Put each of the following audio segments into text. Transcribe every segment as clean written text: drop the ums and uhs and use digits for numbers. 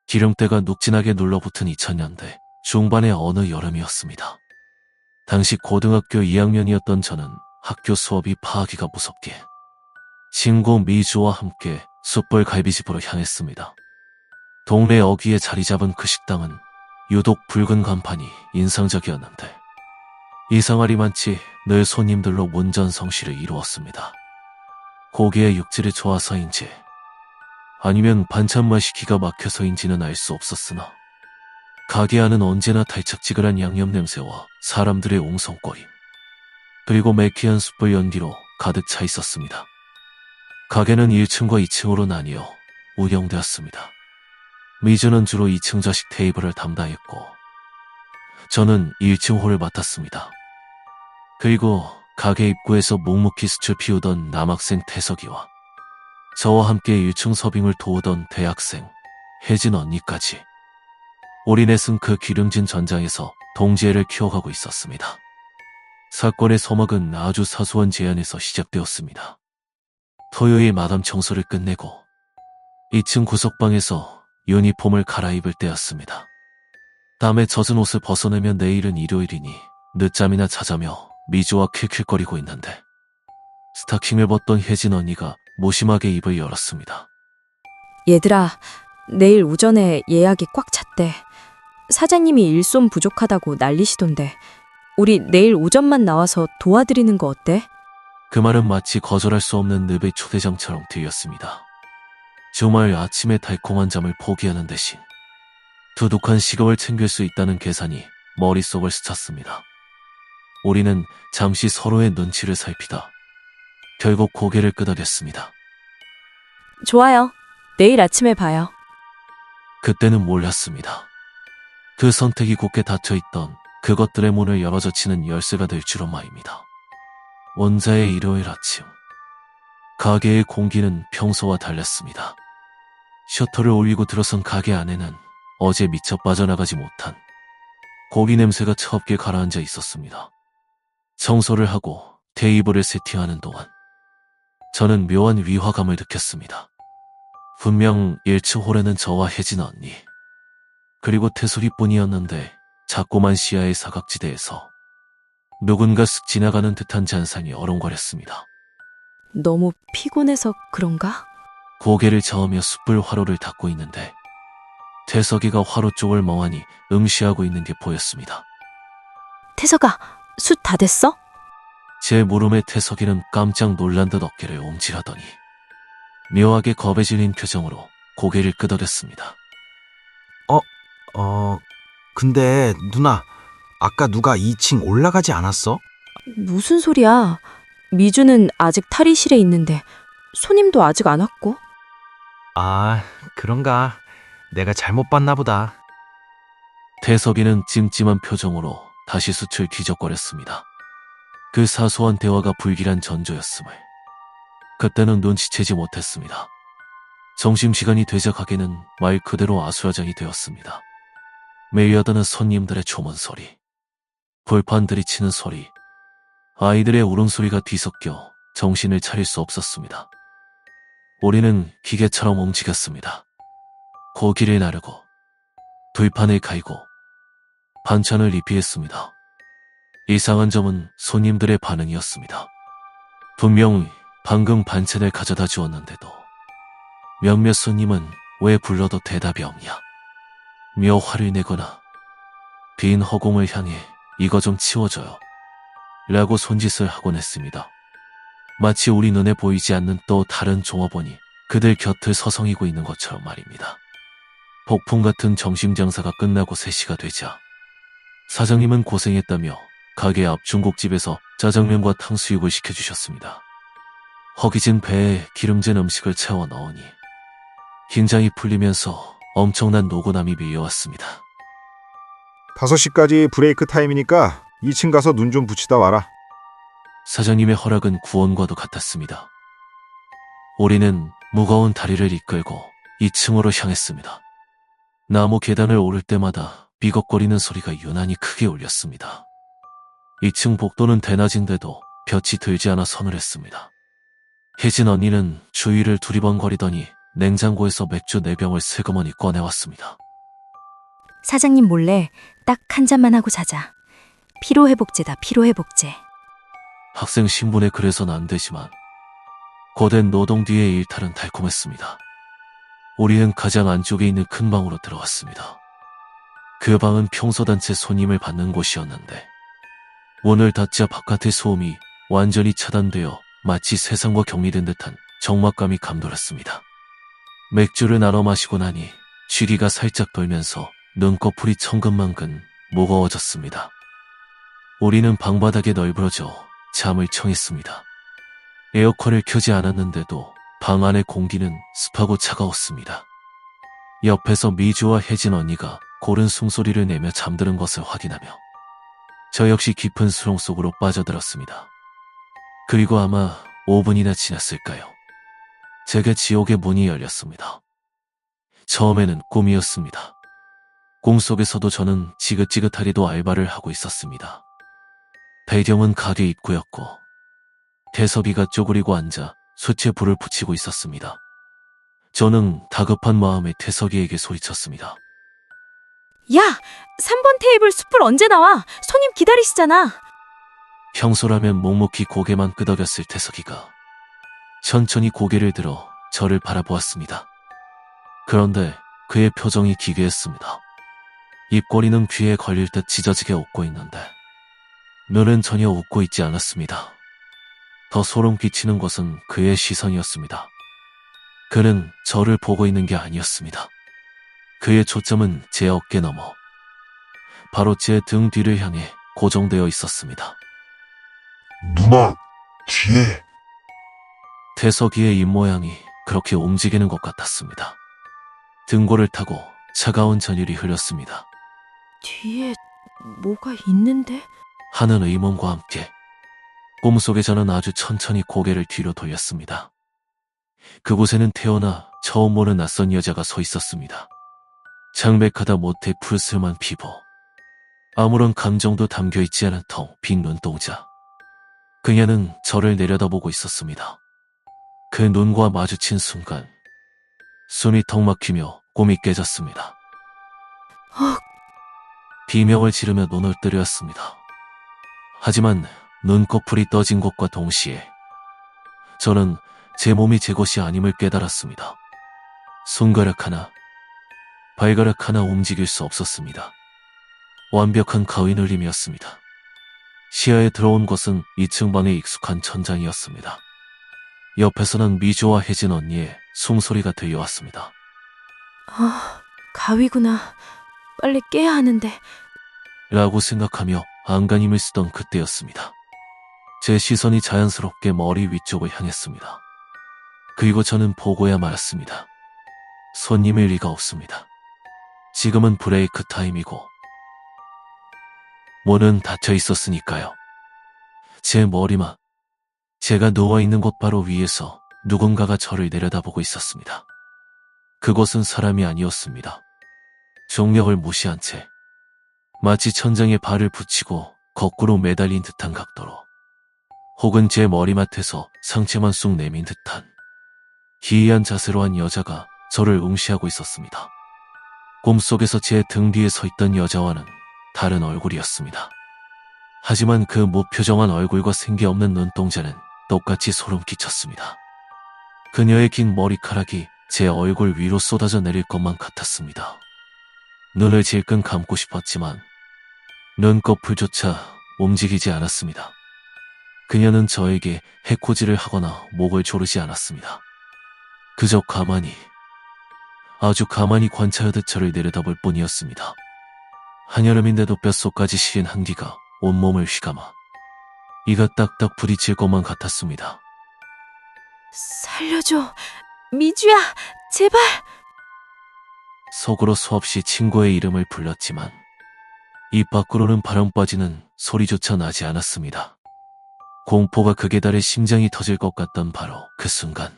기름때가 눅진하게 눌러붙은 2000년대 중반의 어느 여름이었습니다. 당시 고등학교 2학년이었던 저는 학교 수업이 파하기가 무섭게 친구 미주와 함께 숯불 갈비집으로 향했습니다. 동네 어귀에 자리 잡은 그 식당은 유독 붉은 간판이 인상적이었는데 이상하리만치 늘 손님들로 문전성시를 이루었습니다. 고기의 육질이 좋아서인지 아니면 반찬 맛이 기가 막혀서인지는 알 수 없었으나 가게 안은 언제나 달짝지근한 양념 냄새와 사람들의 옹성거림 그리고 매캐한 숯불 연기로 가득 차 있었습니다. 가게는 1층과 2층으로 나뉘어 운영되었습니다. 미주는 주로 2층 좌식 테이블을 담당했고 저는 1층 홀을 맡았습니다. 그리고 가게 입구에서 묵묵히 숯을 피우던 남학생 태석이와 저와 함께 1층 서빙을 도우던 대학생 혜진 언니까지 우리 넷은 그 기름진 전장에서 동지애를 키워가고 있었습니다. 사건의 서막은 아주 사소한 제안에서 시작되었습니다. 토요일 마담 청소를 끝내고 2층 구석방에서 유니폼을 갈아입을 때였습니다. 땀에 젖은 옷을 벗어내면 내일은 일요일이니 늦잠이나 자자며 미주와 킬킬거리고 있는데 스타킹을 벗던 혜진 언니가 무심하게 입을 열었습니다. 얘들아, 내일 오전에 예약이 꽉 찼대. 사장님이 일손 부족하다고 난리시던데 우리 내일 오전만 나와서 도와드리는 거 어때? 그 말은 마치 거절할 수 없는 늪의 초대장처럼 들렸습니다. 주말 아침에 달콤한 잠을 포기하는 대신 두둑한 식욕을 챙길 수 있다는 계산이 머릿속을 스쳤습니다. 우리는 잠시 서로의 눈치를 살피다 결국 고개를 끄덕였습니다. 좋아요. 내일 아침에 봐요. 그때는 몰랐습니다. 그 선택이 굳게 닫혀있던 그것들의 문을 열어젖히는 열쇠가 될 줄은 말입니다. 원자의 일요일 아침 가게의 공기는 평소와 달랐습니다. 셔터를 올리고 들어선 가게 안에는 어제 미처 빠져나가지 못한 고기 냄새가 차갑게 가라앉아 있었습니다. 청소를 하고 테이블을 세팅하는 동안 저는 묘한 위화감을 느꼈습니다. 분명 1층 홀에는 저와 혜진 언니 그리고 태솔이뿐이었는데 자꾸만 시야의 사각지대에서 누군가 쓱 지나가는 듯한 잔상이 어렁거렸습니다. 너무 피곤해서 그런가? 고개를 저으며 숯불 화로를 닦고 있는데 태석이가 화로 쪽을 멍하니 응시하고 있는 게 보였습니다. 태석아, 숯 다 됐어? 제 물음에 태석이는 깜짝 놀란 듯 어깨를 옴질하더니 묘하게 겁에 질린 표정으로 고개를 끄덕였습니다. 근데 누나, 아까 누가 2층 올라가지 않았어? 무슨 소리야? 미주는 아직 탈의실에 있는데 손님도 아직 안 왔고. 아, 그런가. 내가 잘못 봤나 보다. 태석이는 찜찜한 표정으로 다시 숯을 뒤적거렸습니다. 그 사소한 대화가 불길한 전조였음을 그때는 눈치채지 못했습니다. 점심시간이 되자 가게는 말 그대로 아수라장이 되었습니다. 메이어드는 손님들의 조문 소리, 불판 들이치는 소리, 아이들의 울음소리가 뒤섞여 정신을 차릴 수 없었습니다. 우리는 기계처럼 움직였습니다. 고기를 나르고 불판을 갈고 반찬을 리필했습니다. 이상한 점은 손님들의 반응이었습니다. 분명 방금 반찬을 가져다 주었는데도 몇몇 손님은 왜 불러도 대답이 없냐 며 화를 내거나 빈 허공을 향해 이거 좀 치워줘요 라고 손짓을 하곤 했습니다. 마치 우리 눈에 보이지 않는 또 다른 종업원이 그들 곁을 서성이고 있는 것처럼 말입니다. 폭풍 같은 점심 장사가 끝나고 3시가 되자 사장님은 고생했다며 가게 앞 중국집에서 짜장면과 탕수육을 시켜주셨습니다. 허기진 배에 기름진 음식을 채워 넣으니 긴장이 풀리면서 엄청난 노고남이 밀려왔습니다. 5시까지 브레이크 타임이니까 2층 가서 눈 좀 붙이다 와라. 사장님의 허락은 구원과도 같았습니다. 우리는 무거운 다리를 이끌고 2층으로 향했습니다. 나무 계단을 오를 때마다 삐걱거리는 소리가 유난히 크게 울렸습니다. 2층 복도는 대낮인데도 볕이 들지 않아 서늘했습니다. 혜진 언니는 주위를 두리번거리더니 냉장고에서 맥주 4병을 슬그머니 꺼내왔습니다. 사장님 몰래 딱 한 잔만 하고 자자. 피로회복제다, 피로회복제. 학생 신분에 그래서는 안 되지만 고된 노동 뒤의 일탈은 달콤했습니다. 우리는 가장 안쪽에 있는 큰 방으로 들어갔습니다. 그 방은 평소 단체 손님을 받는 곳이었는데 문을 닫자 바깥의 소음이 완전히 차단되어 마치 세상과 격리된 듯한 적막감이 감돌았습니다. 맥주를 나눠 마시고 나니 쥐기가 살짝 돌면서 눈꺼풀이 천근만근 무거워졌습니다. 우리는 방바닥에 널브러져 잠을 청했습니다. 에어컨을 켜지 않았는데도 방 안의 공기는 습하고 차가웠습니다. 옆에서 미주와 혜진 언니가 고른 숨소리를 내며 잠드는 것을 확인하며 저 역시 깊은 수렁 속으로 빠져들었습니다. 그리고 아마 5분이나 지났을까요? 제게 지옥의 문이 열렸습니다. 처음에는 꿈이었습니다. 꿈속에서도 저는 지긋지긋하리도 알바를 하고 있었습니다. 배경은 가게 입구였고 태석이가 쪼그리고 앉아 숯에 불을 붙이고 있었습니다. 저는 다급한 마음에 태석이에게 소리쳤습니다. 야! 3번 테이블 숯불 언제 나와? 손님 기다리시잖아. 평소라면 묵묵히 고개만 끄덕였을 태석이가 천천히 고개를 들어 저를 바라보았습니다. 그런데 그의 표정이 기괴했습니다. 입꼬리는 귀에 걸릴 듯 찢어지게 웃고 있는데 눈은 전혀 웃고 있지 않았습니다. 더 소름 끼치는 것은 그의 시선이었습니다. 그는 저를 보고 있는 게 아니었습니다. 그의 초점은 제 어깨 너머, 바로 제 등 뒤를 향해 고정되어 있었습니다. 누나, 뒤에. 태석이의 입모양이 그렇게 움직이는 것 같았습니다. 등골을 타고 차가운 전율이 흐렸습니다. 뒤에 뭐가 있는데? 하는 의문과 함께 꿈속에 저는 아주 천천히 고개를 뒤로 돌렸습니다. 그곳에는 태어나 처음 보는 낯선 여자가 서 있었습니다. 창백하다 못해 푸르스름한 피부, 아무런 감정도 담겨있지 않은 텅 빈 눈동자. 그녀는 저를 내려다보고 있었습니다. 그 눈과 마주친 순간 숨이 턱 막히며 꿈이 깨졌습니다. 비명을 지르며 눈을 뜨렸습니다. 하지만 눈꺼풀이 떠진 것과 동시에 저는 제 몸이 제 것이 아님을 깨달았습니다. 손가락 하나, 발가락 하나 움직일 수 없었습니다. 완벽한 가위 눌림이었습니다. 시야에 들어온 것은 2층 방의 익숙한 천장이었습니다. 옆에서는 미주와 혜진 언니의 숨소리가 들려왔습니다. 가위구나. 빨리 깨야 하는데. 라고 생각하며 안간힘을 쓰던 그때였습니다. 제 시선이 자연스럽게 머리 위쪽을 향했습니다. 그리고 저는 보고야 말았습니다. 손님일 리가 없습니다. 지금은 브레이크 타임이고 문은 닫혀 있었으니까요. 제 머리만, 제가 누워있는 곳 바로 위에서 누군가가 저를 내려다보고 있었습니다. 그것은 사람이 아니었습니다. 중력을 무시한 채 마치 천장에 발을 붙이고 거꾸로 매달린 듯한 각도로, 혹은 제 머리맡에서 상체만 쑥 내민 듯한 기이한 자세로 한 여자가 저를 응시하고 있었습니다. 꿈속에서 제 등 뒤에 서 있던 여자와는 다른 얼굴이었습니다. 하지만 그 무표정한 얼굴과 생기 없는 눈동자는 똑같이 소름 끼쳤습니다. 그녀의 긴 머리카락이 제 얼굴 위로 쏟아져 내릴 것만 같았습니다. 눈을 질끈 감고 싶었지만 눈꺼풀조차 움직이지 않았습니다. 그녀는 저에게 해코지를 하거나 목을 조르지 않았습니다. 그저 가만히, 아주 가만히 관찰하듯 저를 내려다볼 뿐이었습니다. 한여름인데도 뼛속까지 시린 한기가 온몸을 휘감아 이가 딱딱 부딪힐 것만 같았습니다. 살려줘. 미주야, 제발. 속으로 수없이 친구의 이름을 불렀지만 입 밖으로는 바람 빠지는 소리조차 나지 않았습니다. 공포가 극에 달해 심장이 터질 것 같던 바로 그 순간,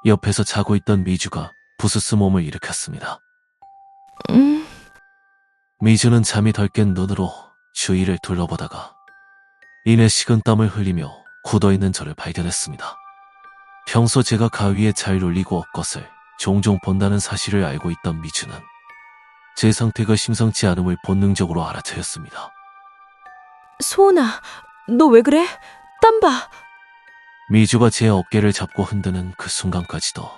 옆에서 자고 있던 미주가 부스스 몸을 일으켰습니다. 미주는 잠이 덜 깬 눈으로 주위를 둘러보다가 이내 식은 땀을 흘리며 굳어있는 저를 발견했습니다. 평소 제가 가위에 잘 눌리고 엇것을 종종 본다는 사실을 알고 있던 미주는 제 상태가 심상치 않음을 본능적으로 알아차렸습니다. 소은아, 너 왜 그래? 땀 봐. 미주가 제 어깨를 잡고 흔드는 그 순간까지도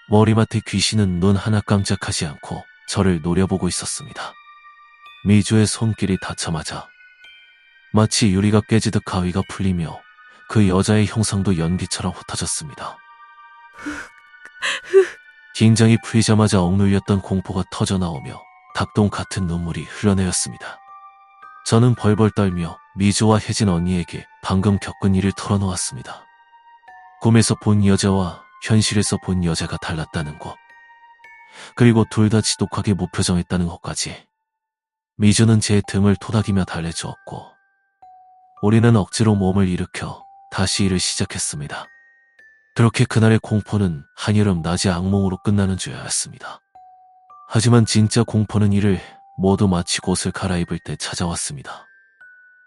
머리맡에 귀신은 눈 하나 깜짝하지 않고 저를 노려보고 있었습니다. 미주의 손길이 닿자마자 마치 유리가 깨지듯 가위가 풀리며 그 여자의 형상도 연기처럼 흩어졌습니다. 긴장이 풀리자마자 억눌렸던 공포가 터져나오며 닭똥 같은 눈물이 흘러내렸습니다. 저는 벌벌 떨며 미주와 혜진 언니에게 방금 겪은 일을 털어놓았습니다. 꿈에서 본 여자와 현실에서 본 여자가 달랐다는 것, 그리고 둘 다 지독하게 무표정했다는 것까지. 미주는 제 등을 토닥이며 달래주었고 우리는 억지로 몸을 일으켜 다시 일을 시작했습니다. 그렇게 그날의 공포는 한여름 낮의 악몽으로 끝나는 줄 알았습니다. 하지만 진짜 공포는 이를 모두 마치고 옷을 갈아입을 때 찾아왔습니다.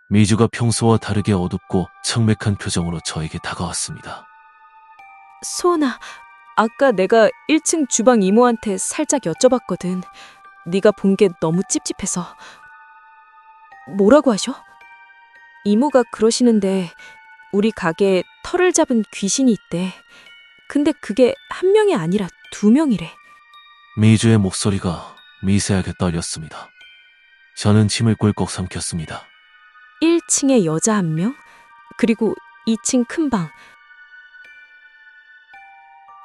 미주가 평소와 다르게 어둡고 청백한 표정으로 저에게 다가왔습니다. 소은아, 아까 내가 1층 주방 이모한테 살짝 여쭤봤거든. 네가 본 게 너무 찝찝해서. 뭐라고 하셔? 이모가 그러시는데 우리 가게에 털을 잡은 귀신이 있대. 근데 그게 한 명이 아니라 2명이래. 미주의 목소리가 미세하게 떨렸습니다. 저는 침을 꿀꺽 삼켰습니다. 1층에 여자 1명, 그리고 2층 큰 방.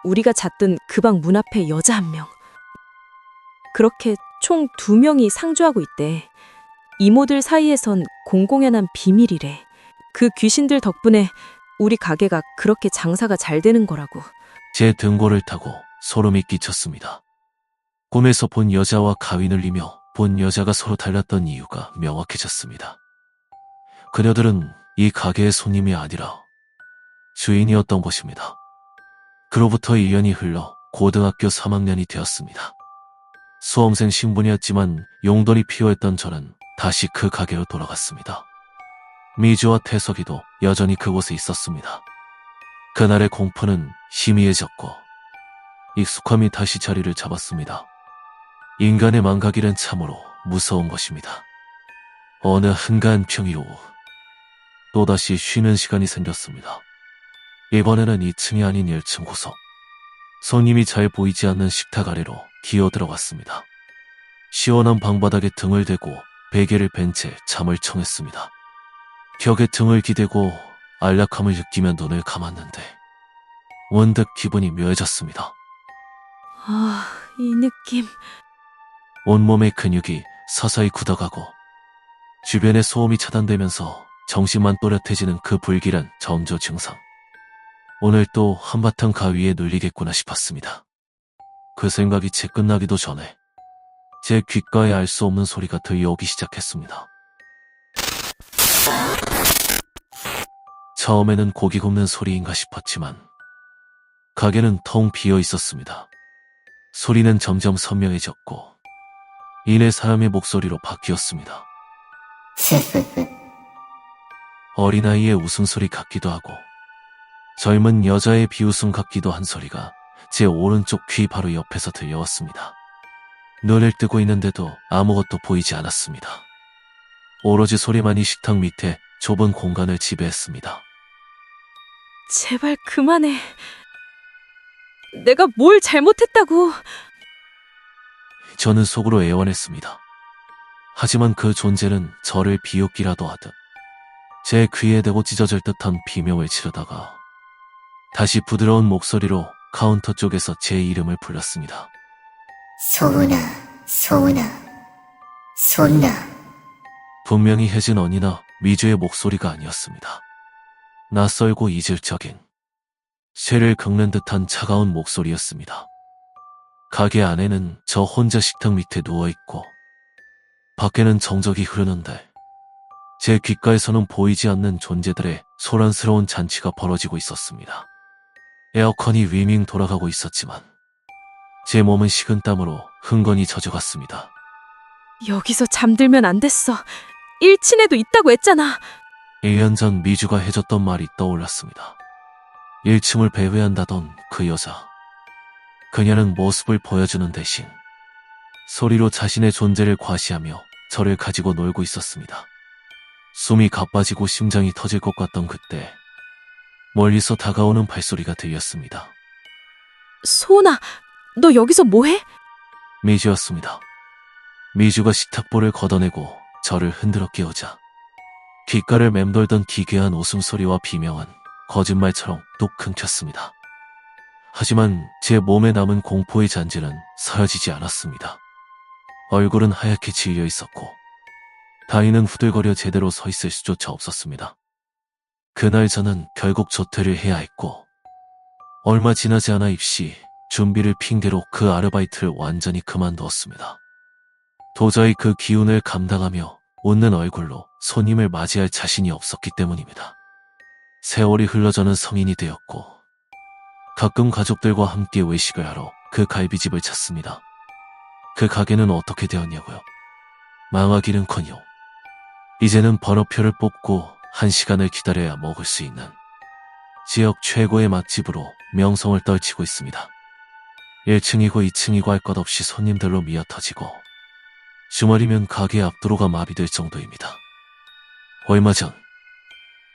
우리가 잤던 그 방 문 앞에 여자 1명. 그렇게 총 2명이 상주하고 있대. 이모들 사이에선 공공연한 비밀이래. 그 귀신들 덕분에 우리 가게가 그렇게 장사가 잘 되는 거라고. 제 등골을 타고 소름이 끼쳤습니다. 꿈에서 본 여자와 가위 눌리며 본 여자가 서로 달랐던 이유가 명확해졌습니다. 그녀들은 이 가게의 손님이 아니라 주인이었던 것입니다. 그로부터 1년이 흘러 고등학교 3학년이 되었습니다. 수험생 신분이었지만 용돈이 필요했던 저는 다시 그 가게로 돌아갔습니다. 미주와 태석이도 여전히 그곳에 있었습니다. 그날의 공포는 희미해졌고 익숙함이 다시 자리를 잡았습니다. 인간의 망각이란 참으로 무서운 것입니다. 어느 한가한 평일 오후 또다시 쉬는 시간이 생겼습니다. 이번에는 2층이 아닌 1층 구석. 손님이 잘 보이지 않는 식탁 아래로 기어 들어갔습니다. 시원한 방바닥에 등을 대고 베개를 벤 채 잠을 청했습니다. 벽에 등을 기대고 안락함을 느끼며 눈을 감았는데 문득 기분이 묘해졌습니다. 아, 이 느낌. 온몸의 근육이 서서히 굳어가고 주변의 소음이 차단되면서 정신만 또렷해지는 그 불길한 정조 증상. 오늘 또 한바탕 가위에 눌리겠구나 싶었습니다. 그 생각이 채 끝나기도 전에 제 귓가에 알 수 없는 소리가 들려오기 시작했습니다. 처음에는 고기 굽는 소리인가 싶었지만 가게는 텅 비어 있었습니다. 소리는 점점 선명해졌고 이내 사람의 목소리로 바뀌었습니다. 어린아이의 웃음소리 같기도 하고 젊은 여자의 비웃음 같기도 한 소리가 제 오른쪽 귀 바로 옆에서 들려왔습니다. 눈을 뜨고 있는데도 아무것도 보이지 않았습니다. 오로지 소리만이 식탁 밑에 좁은 공간을 지배했습니다. 제발 그만해. 내가 뭘 잘못했다고. 저는 속으로 애원했습니다. 하지만 그 존재는 저를 비웃기라도 하듯 제 귀에 대고 찢어질 듯한 비명을 지르다가 다시 부드러운 목소리로 카운터 쪽에서 제 이름을 불렀습니다. 소은아, 소은아, 소은아. 분명히 혜진 언니나 미주의 목소리가 아니었습니다. 낯설고 이질적인 쇠를 긁는 듯한 차가운 목소리였습니다. 가게 안에는 저 혼자 식탁 밑에 누워있고 밖에는 정적이 흐르는데 제 귓가에서는 보이지 않는 존재들의 소란스러운 잔치가 벌어지고 있었습니다. 에어컨이 윙윙 돌아가고 있었지만 제 몸은 식은땀으로 흥건히 젖어갔습니다. 여기서 잠들면 안 됐어. 1층에도 있다고 했잖아. 1년 전 미주가 해줬던 말이 떠올랐습니다. 1층을 배회한다던 그 여자. 그녀는 모습을 보여주는 대신 소리로 자신의 존재를 과시하며 저를 가지고 놀고 있었습니다. 숨이 가빠지고 심장이 터질 것 같던 그때 멀리서 다가오는 발소리가 들렸습니다. 소은아, 너 여기서 뭐해? 미주였습니다. 미주가 식탁보를 걷어내고 저를 흔들어 깨우자 귓가를 맴돌던 기괴한 웃음소리와 비명은 거짓말처럼 뚝 끊겼습니다. 하지만 제 몸에 남은 공포의 잔재는 사라지지 않았습니다. 얼굴은 하얗게 질려 있었고 다리는 후들거려 제대로 서 있을 수조차 없었습니다. 그날 저는 결국 조퇴를 해야 했고 얼마 지나지 않아 입시 준비를 핑계로 그 아르바이트를 완전히 그만두었습니다. 도저히 그 기운을 감당하며 웃는 얼굴로 손님을 맞이할 자신이 없었기 때문입니다. 세월이 흘러 저는 성인이 되었고 가끔 가족들과 함께 외식을 하러 그 갈비집을 찾습니다. 그 가게는 어떻게 되었냐고요? 망하기는커녕 이제는 번호표를 뽑고 1시간을 기다려야 먹을 수 있는 지역 최고의 맛집으로 명성을 떨치고 있습니다. 1층이고 2층이고 할 것 없이 손님들로 미어터지고 주말이면 가게 앞도로가 마비될 정도입니다. 얼마 전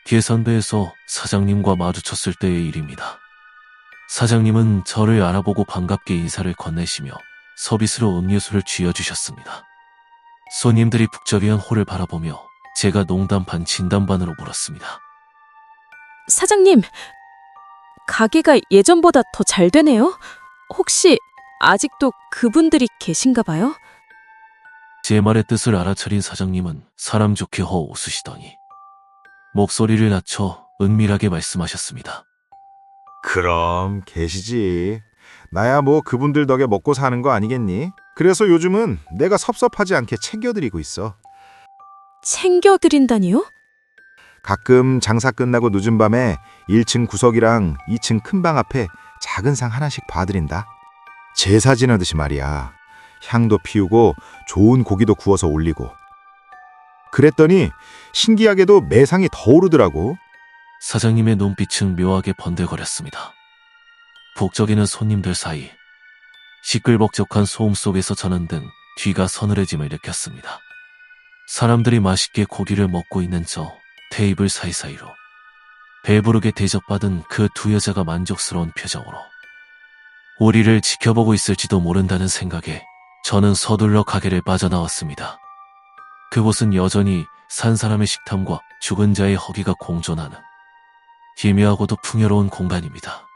계산대에서 사장님과 마주쳤을 때의 일입니다. 사장님은 저를 알아보고 반갑게 인사를 건네시며 서비스로 음료수를 쥐어주셨습니다. 손님들이 북적이한 홀을 바라보며 제가 농담 반 진담 반으로 물었습니다. 사장님, 가게가 예전보다 더 잘 되네요? 혹시 아직도 그분들이 계신가 봐요? 제 말의 뜻을 알아차린 사장님은 사람 좋게 허 웃으시더니 목소리를 낮춰 은밀하게 말씀하셨습니다. 그럼 계시지. 나야 뭐 그분들 덕에 먹고 사는 거 아니겠니? 그래서 요즘은 내가 섭섭하지 않게 챙겨드리고 있어. 챙겨드린다니요? 가끔 장사 끝나고 늦은 밤에 1층 구석이랑 2층 큰 방 앞에 작은 상 하나씩 봐드린다. 제사 지내듯이 말이야. 향도 피우고 좋은 고기도 구워서 올리고. 그랬더니 신기하게도 매상이 더 오르더라고. 사장님의 눈빛은 묘하게 번들거렸습니다. 북적이는 손님들 사이 시끌벅적한 소음 속에서 저는 등 뒤가 서늘해짐을 느꼈습니다. 사람들이 맛있게 고기를 먹고 있는 저 테이블 사이사이로 배부르게 대접받은 그 두 여자가 만족스러운 표정으로 우리를 지켜보고 있을지도 모른다는 생각에 저는 서둘러 가게를 빠져나왔습니다. 그곳은 여전히 산 사람의 식탐과 죽은 자의 허기가 공존하는 기묘하고도 풍요로운 공간입니다.